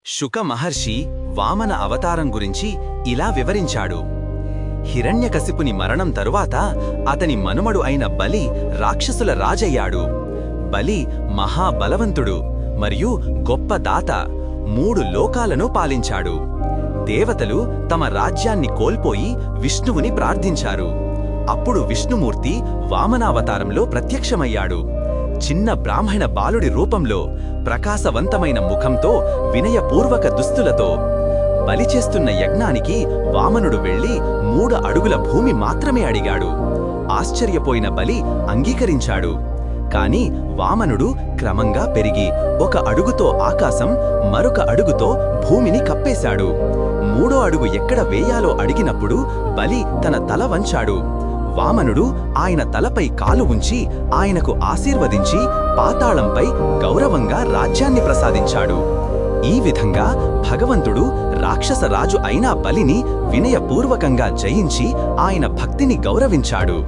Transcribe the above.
శుక మహర్షి వామన అవతారం గురించి ఇలా వివరించాడు. హిరణ్యకశిపుని మరణం తరువాత అతని మనుమడు అయిన బలి రాక్షసుల రాజయ్యాడు. బలి మహాబలవంతుడు మరియు గొప్ప దాత, 3 లోకాలను పాలించాడు. దేవతలు తమ రాజ్యాన్ని కోల్పోయి విష్ణువుని ప్రార్థించారు. అప్పుడు విష్ణుమూర్తి వామనావతారంలో ప్రత్యక్షమయ్యాడు. చిన్న బ్రాహ్మణ బాలుడి రూపంలో, ప్రకాశవంతమైన ముఖంతో, వినయపూర్వక దుస్తులతో. బలి చేస్తున్న యజ్ఞానికి వామనుడు వెళ్లి 3 అడుగుల భూమి మాత్రమే అడిగాడు. ఆశ్చర్యపోయిన బలి అంగీకరించాడు. కాని వామనుడు క్రమంగా పెరిగి 1 అడుగుతో ఆకాశం, మరొక అడుగుతో భూమిని కప్పేశాడు. 3వ అడుగు ఎక్కడ వేయాలో అడిగినప్పుడు బలి తన తల వంచాడు. వామనుడు ఆయన తలపై కాలు ఉంచి ఆయనకు ఆశీర్వదించి పాతాళంపై గౌరవంగా రాజ్యాన్ని ప్రసాదించాడు. ఈ విధంగా భగవంతుడు రాక్షస రాజు అయిన బలిని వినయపూర్వకంగా జయించి ఆయన భక్తిని గౌరవించాడు.